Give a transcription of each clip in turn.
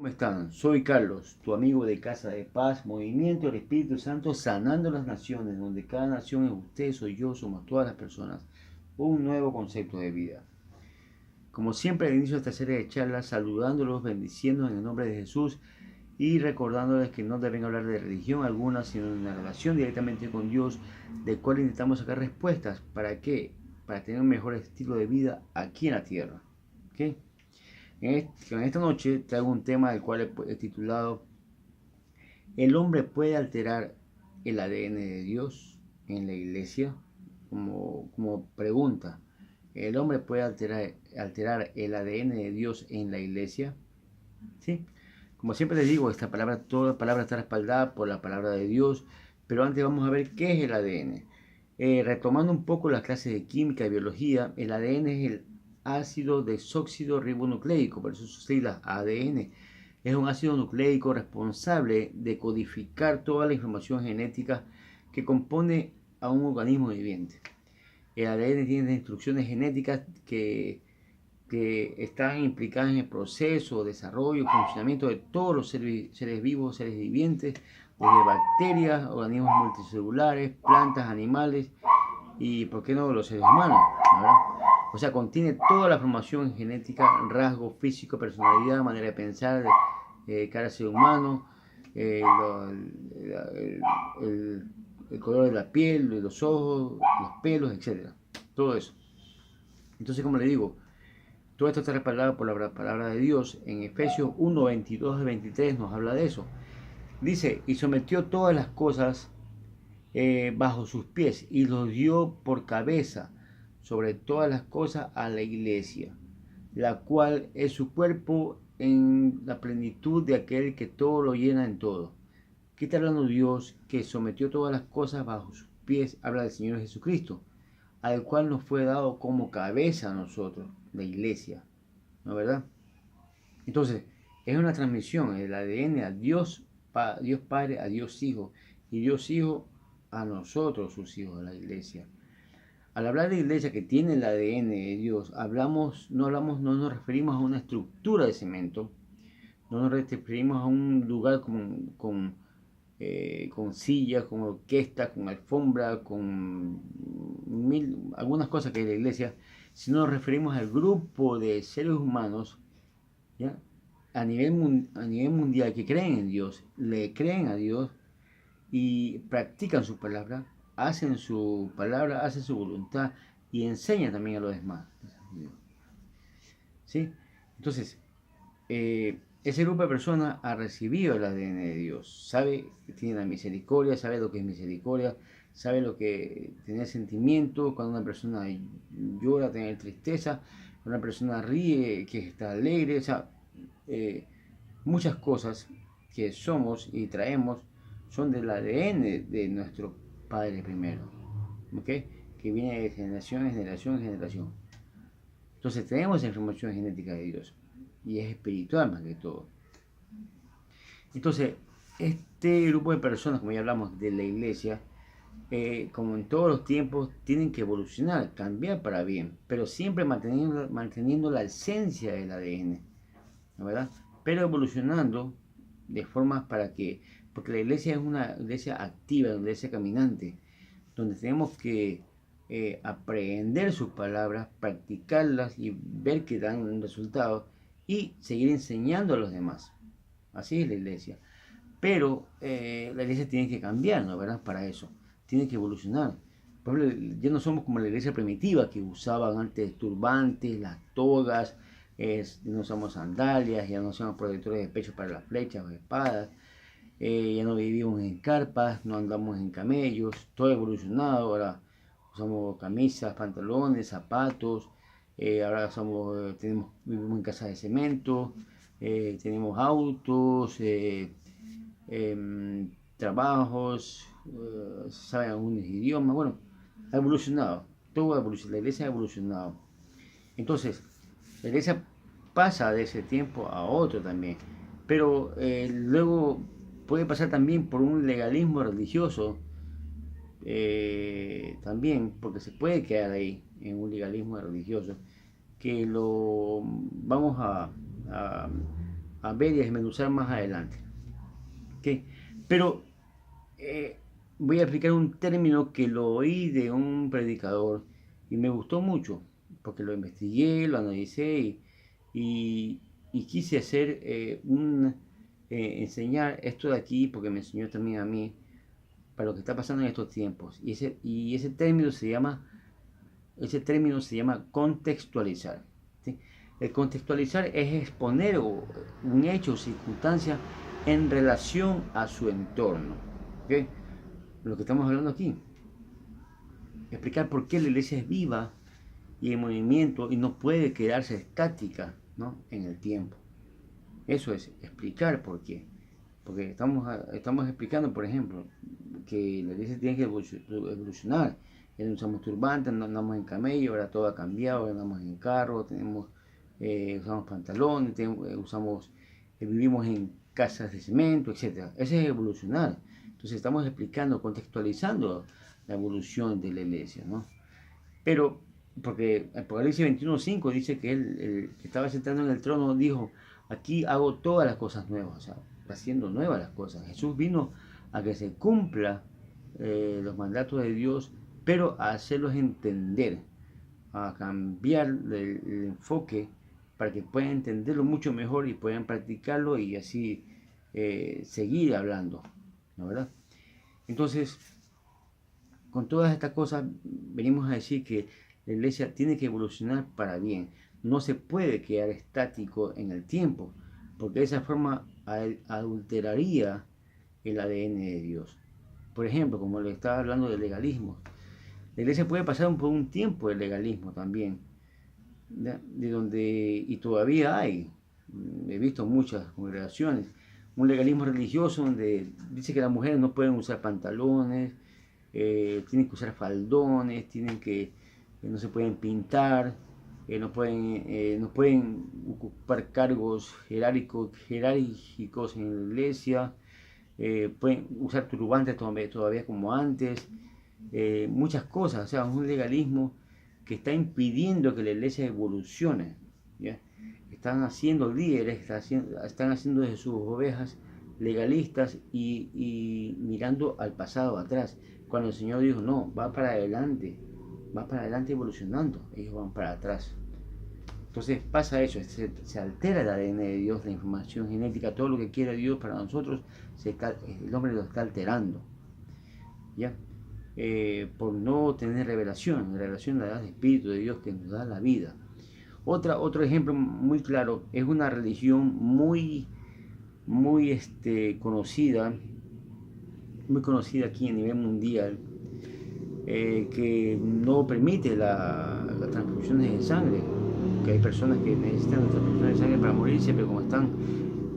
¿Cómo están? Soy Carlos, tu amigo de Casa de Paz, Movimiento del Espíritu Santo, sanando las naciones, donde cada nación es usted, soy yo, somos todas las personas. Un nuevo concepto de vida. Como siempre, al inicio de esta serie de charlas, saludándolos, bendiciéndolos en el nombre de Jesús y recordándoles que no deben hablar de religión alguna, sino de una relación directamente con Dios, de cual intentamos sacar respuestas. ¿Para qué? Para tener un mejor estilo de vida aquí en la tierra. ¿Okay? En esta noche traigo un tema del cual he titulado ¿El hombre puede alterar el ADN de Dios en la iglesia? Como pregunta, ¿el hombre puede alterar el ADN de Dios en la iglesia? ¿Sí? Como siempre les digo, toda palabra está respaldada por la palabra de Dios, pero antes vamos a ver qué es el ADN. Retomando un poco las clases de química y biología, el ADN es el ácido desóxido ribonucleico, por eso sus siglas ADN. Es un ácido nucleico responsable de codificar toda la información genética que compone a un organismo viviente. El ADN tiene instrucciones genéticas que están implicadas en el proceso, desarrollo y funcionamiento de todos los seres vivos, seres vivientes, desde bacterias, organismos multicelulares, plantas, animales y, ¿por qué no?, los seres humanos, ¿verdad? O sea, contiene toda la formación genética, rasgos físicos, personalidad, manera de pensar de cada ser humano, eh, lo- el, el color de la piel, de los ojos, los pelos, etcétera. Todo eso. Entonces, como le digo, todo esto está respaldado por la palabra de Dios. En Efesios 1, 22 y 23 nos habla de eso. Dice, y sometió todas las cosas bajo sus pies y los dio por cabeza sobre todas las cosas a la iglesia, la cual es su cuerpo en la plenitud de aquel que todo lo llena en todo. ¿Qué está hablando Dios que sometió todas las cosas bajo sus pies? Habla del Señor Jesucristo, al cual nos fue dado como cabeza a nosotros, la iglesia, ¿no es verdad? Entonces, es una transmisión, el ADN a Dios, Dios Padre, a Dios Hijo, y Dios Hijo a nosotros, sus hijos, a la iglesia. Al hablar de iglesia que tiene el ADN de Dios, no nos referimos a una estructura de cemento, no nos referimos a un lugar con sillas, con orquesta, con alfombra, con algunas cosas que hay en la iglesia, sino nos referimos al grupo de seres humanos, ¿ya?, a nivel mundial, que creen en Dios, le creen a Dios y practican su palabra, hacen su voluntad y enseñan también a los demás. ¿Sí? Entonces, ese grupo de personas ha recibido el ADN de Dios, sabe que tiene la misericordia, sabe lo que es misericordia, sabe lo que tener sentimiento, cuando una persona llora, tener tristeza, cuando una persona ríe, que está alegre, o sea, eh, muchas cosas que somos y traemos son del ADN de nuestro Padre primero, ¿ok? Que viene de generación en generación en generación. Entonces tenemos información genética de Dios y es espiritual más que todo. Entonces, este grupo de personas, como ya hablamos de la iglesia, como en todos los tiempos, tienen que evolucionar, cambiar para bien, pero siempre manteniendo la esencia del ADN, ¿no, verdad? Pero evolucionando de formas porque la iglesia es una iglesia activa, una iglesia caminante, donde tenemos que aprender sus palabras, practicarlas y ver que dan un resultado y seguir enseñando a los demás. Así es la iglesia. Pero la iglesia tiene que cambiar, ¿no? ¿Verdad? Para eso. Tiene que evolucionar. Por ejemplo, ya no somos como la iglesia primitiva que usaban antes turbantes, las togas, no usamos sandalias, ya no usamos protectores de pecho para las flechas o espadas, ya no vivimos en carpas, no andamos en camellos, todo ha evolucionado. Ahora usamos camisas, pantalones, zapatos, ahora vivimos en casas de cemento, tenemos autos, trabajos, saben algunos idiomas, bueno, ha evolucionado, todo ha evolucionado, la iglesia ha evolucionado. Entonces, la iglesia pasa de ese tiempo a otro también, pero luego puede pasar también por un legalismo religioso, también, porque se puede quedar ahí en un legalismo religioso, que lo vamos a a ver y a desmenuzar más adelante. ¿Okay? Pero voy a explicar un término que lo oí de un predicador y me gustó mucho, porque lo investigué, lo analicé y quise hacer enseñar esto de aquí, porque me enseñó también a mí, para lo que está pasando en estos tiempos. Y ese término se llama contextualizar. ¿Sí? El contextualizar es exponer un hecho o circunstancia en relación a su entorno. ¿Okay? Lo que estamos hablando aquí. Explicar por qué la iglesia es viva y en movimiento y no puede quedarse estática, ¿no?, en el tiempo. Eso es explicar por qué. Porque estamos explicando, por ejemplo, que la iglesia tiene que evolucionar. Ya no usamos turbantes, no andamos en camello, ahora todo ha cambiado, ahora andamos en carro, usamos pantalones, vivimos en casas de cemento, etc. Ese es evolucionar. Entonces estamos explicando, contextualizando la evolución de la iglesia, ¿no? Pero, porque Apocalipsis 21:5 dice que él, el que estaba sentado en el trono, dijo: aquí hago todas las cosas nuevas, o sea, está haciendo nuevas las cosas. Jesús vino a que se cumpla los mandatos de Dios, pero a hacerlos entender, a cambiar el enfoque para que puedan entenderlo mucho mejor y puedan practicarlo y así seguir hablando, ¿no, verdad? Entonces, con todas estas cosas venimos a decir que la iglesia tiene que evolucionar para bien. No se puede quedar estático en el tiempo, porque de esa forma adulteraría el ADN de Dios. Por ejemplo, como le estaba hablando del legalismo, la iglesia puede pasar por un tiempo de legalismo también, de donde, y todavía hay, he visto muchas congregaciones, un legalismo religioso donde dice que las mujeres no pueden usar pantalones, tienen que usar faldones, no se pueden pintar, no pueden ocupar cargos jerárquicos en la iglesia, pueden usar turbantes todavía como antes, muchas cosas, o sea, un legalismo que está impidiendo que la iglesia evolucione, ¿ya? Están haciendo líderes, están haciendo de sus ovejas legalistas y mirando al pasado, atrás, cuando el Señor dijo: no, va para adelante evolucionando, ellos van para atrás. Entonces pasa eso, se altera el ADN de Dios, la información genética, todo lo que quiere Dios para nosotros, el hombre lo está alterando, ¿ya? Por no tener revelación la da el Espíritu de Dios que nos da la vida. Otro ejemplo muy claro es una religión muy conocida, muy conocida aquí a nivel mundial, que no permite las transfusiones de sangre, que hay personas que necesitan transfusiones de sangre para morirse, pero como están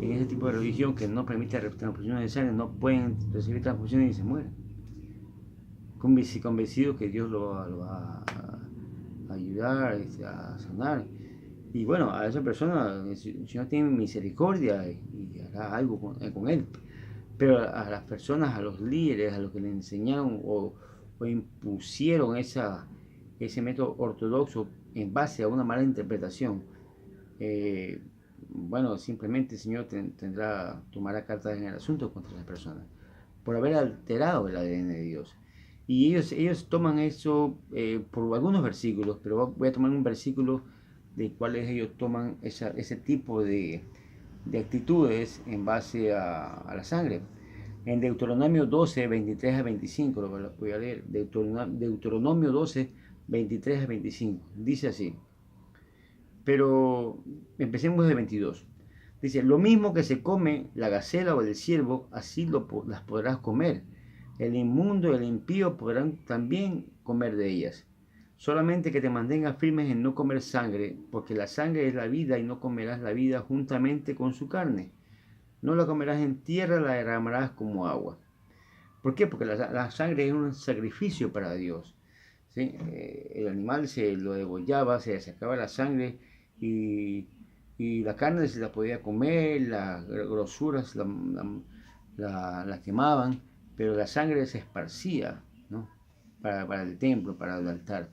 en ese tipo de religión que no permite transfusiones de sangre, no pueden recibir transfusiones y se mueren, convencido que Dios lo va a ayudar, a sanar. Y bueno, a esa persona el Señor tiene misericordia y hará algo con él. Pero a las personas, a los líderes, a los que le enseñaron o impusieron ese método ortodoxo en base a una mala interpretación, bueno, simplemente el Señor tomará cartas en el asunto contra las personas por haber alterado el ADN de Dios. Y ellos toman eso por algunos versículos, pero voy a tomar un versículo de cuáles ellos toman ese tipo de actitudes en base a la sangre. En Deuteronomio 12, 23 a 25, lo voy a leer. Deuteronomio 12, 23 a 25. Dice así. Pero empecemos de 22. Dice: lo mismo que se come la gacela o el ciervo, así las podrás comer. El inmundo y el impío podrán también comer de ellas. Solamente que te mantengas firmes en no comer sangre, porque la sangre es la vida y no comerás la vida juntamente con su carne. No la comerás en tierra, la derramarás como agua. ¿Por qué? Porque la sangre es un sacrificio para Dios, ¿sí? El animal se lo degollaba, se sacaba la sangre y la carne se la podía comer, las grosuras la quemaban, pero la sangre se esparcía, ¿no?, para el templo, para el altar.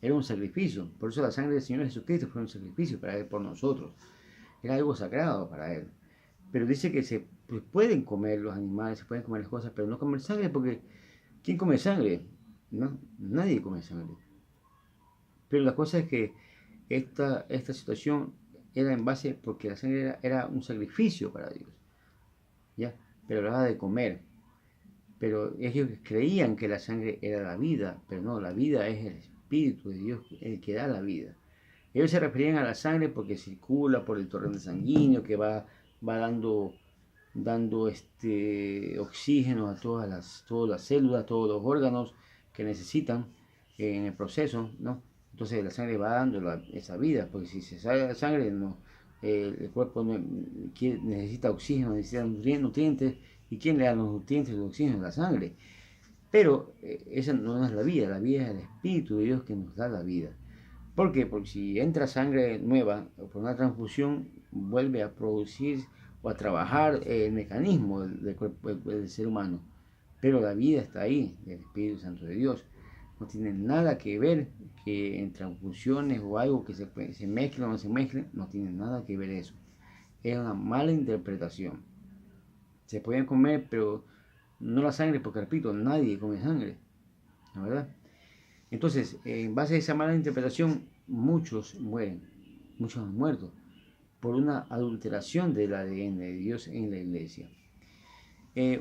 Era un sacrificio. Por eso la sangre del Señor Jesucristo fue un sacrificio para Él, por nosotros. Era algo sagrado para Él. Pero dice que se pues, pueden comer los animales, se pueden comer las cosas, pero no comer sangre porque ¿quién come sangre? No, nadie come sangre. Pero la cosa es que esta situación era en base porque la sangre era un sacrificio para Dios, ¿ya? Pero hablaba de comer. Pero ellos creían que la sangre era la vida, pero no, la vida es el Espíritu de Dios el que da la vida. Ellos se referían a la sangre porque circula por el torrente sanguíneo que va dando oxígeno a todas las células, todos los órganos que necesitan en el proceso, ¿no? Entonces la sangre va dando esa vida, porque si se sale la sangre, no, el cuerpo necesita oxígeno, necesita nutrientes, ¿y quién le da los nutrientes y el oxígeno? La sangre. Pero esa no es la vida es el Espíritu de Dios que nos da la vida. ¿Por qué? Porque si entra sangre nueva por una transfusión, vuelve a producir o a trabajar el mecanismo del cuerpo del ser humano. Pero la vida está ahí, del Espíritu Santo de Dios. No tiene nada que ver que en transfusiones o algo que se mezcle o no se mezcle, no tiene nada que ver eso. Es una mala interpretación. Se pueden comer, pero no la sangre, porque repito, nadie come sangre, ¿la verdad? Entonces, en base a esa mala interpretación, muchos mueren, muchos han muerto por una adulteración del ADN de Dios en la iglesia.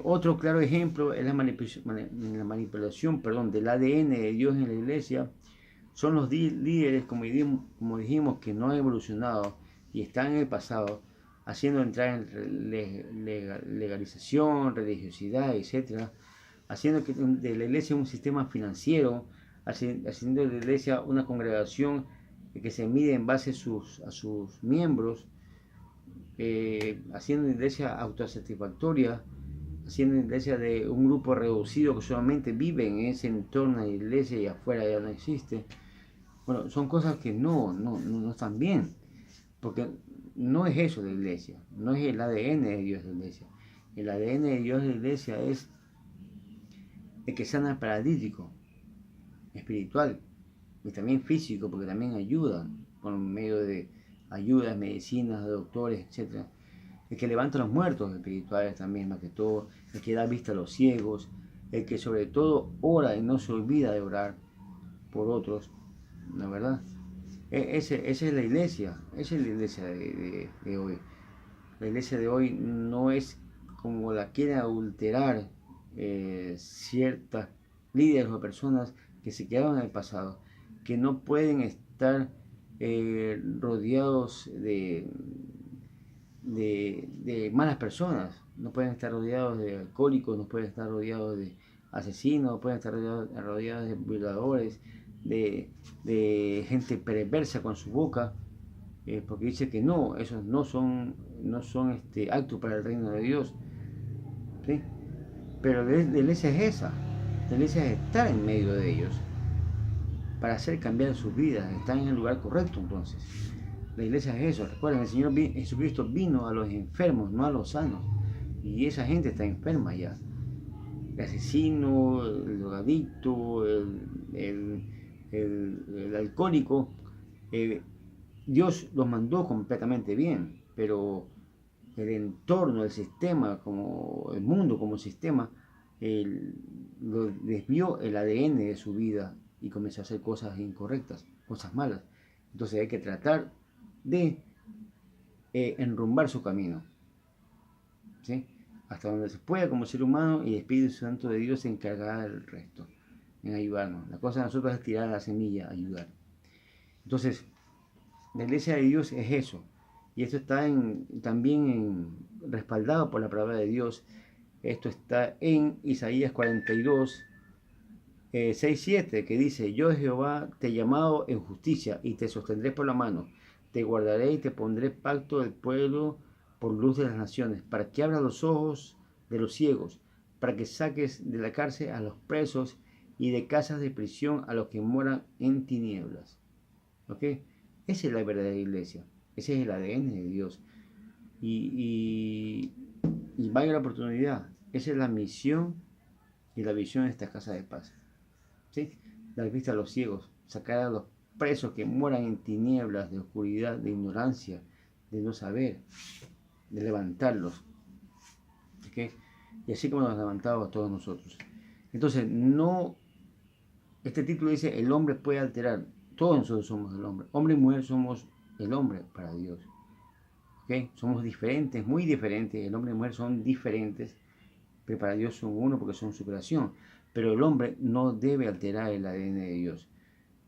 Otro claro ejemplo es la manipulación del ADN de Dios en la iglesia. Son los líderes, como dijimos, que no han evolucionado y están en el pasado, haciendo entrar en legalización, religiosidad, etcétera, haciendo que de la iglesia un sistema financiero, haciendo de la iglesia una congregación que se mide en base a sus miembros, haciendo una iglesia autosatisfactoria, haciendo una iglesia de un grupo reducido que solamente vive en ese entorno de la iglesia y afuera ya no existe. Bueno, son cosas que no están bien, porque no es eso la iglesia, no es el ADN de Dios de la iglesia. El ADN de Dios de la iglesia es el que sana al paralítico, espiritual y también físico, porque también ayuda por medio de ayudas, medicinas, doctores, etc. El que levanta a los muertos espirituales también, más que todo, el que da vista a los ciegos, el que sobre todo ora y no se olvida de orar por otros, la verdad. Esa es la iglesia, esa es la iglesia de hoy. La iglesia de hoy no es como la quieren adulterar ciertas líderes o personas que se quedaron en el pasado, que no pueden estar rodeados de malas personas, no pueden estar rodeados de alcohólicos, no pueden estar rodeados de asesinos, no pueden estar rodeados de violadores, de gente perversa con su boca, porque dice que no, esos no son actos para el reino de Dios, ¿sí? Pero la iglesia es esa, la iglesia es estar en medio de ellos, para hacer cambiar sus vidas, están en el lugar correcto entonces. La iglesia es eso, recuerden, el Señor Jesucristo vino a los enfermos, no a los sanos, y esa gente está enferma ya. El asesino, el drogadicto, el alcohólico, Dios los mandó completamente bien, pero el entorno, el sistema, como el mundo como sistema, lo desvió el ADN de su vida y comenzó a hacer cosas incorrectas, cosas malas. Entonces hay que tratar de enrumbar su camino, ¿sí? Hasta donde se pueda como ser humano, y el Espíritu Santo de Dios se encargará del resto, en ayudarnos. La cosa de nosotros es tirar la semilla, ayudar. Entonces, la iglesia de Dios es eso. Y esto está también respaldado por la palabra de Dios. Esto está en Isaías 42, 6, 7, que dice: Yo Jehová te he llamado en justicia y te sostendré por la mano. Te guardaré y te pondré pacto del pueblo por luz de las naciones, para que abras los ojos de los ciegos, para que saques de la cárcel a los presos y de casas de prisión a los que moran en tinieblas. ¿Ok? Esa es la verdadera iglesia. Ese es el ADN de Dios. Y vaya la oportunidad. Esa es la misión y la visión de esta casa de paz. ¿Sí? Dar vista a los ciegos, sacar a los presos que moran en tinieblas, de oscuridad, de ignorancia, de no saber. de levantarlos. ¿Okay? Y así como nos ha levantado a todos nosotros. Entonces, no, este título dice, el hombre puede alterar. Todos nosotros somos el hombre. Hombre y mujer somos el hombre para Dios. ¿Okay? Somos diferentes, muy diferentes. El hombre y la mujer son diferentes, pero para Dios son uno porque son su creación. Pero el hombre no debe alterar el ADN de Dios,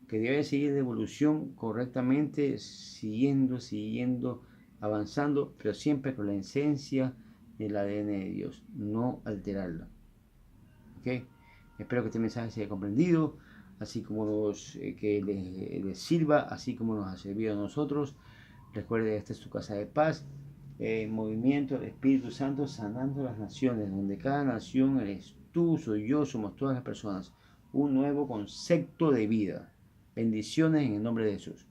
que debe seguir de evolución correctamente, siguiendo, avanzando, pero siempre con la esencia del ADN de Dios, no alterarla. ¿Okay? Espero que este mensaje sea comprendido, así como que les sirva, así como nos ha servido a nosotros. Recuerde, esta es tu casa de paz, movimiento del Espíritu Santo sanando las naciones, donde cada nación eres tú, soy yo, somos todas las personas. Un nuevo concepto de vida. Bendiciones en el nombre de Jesús.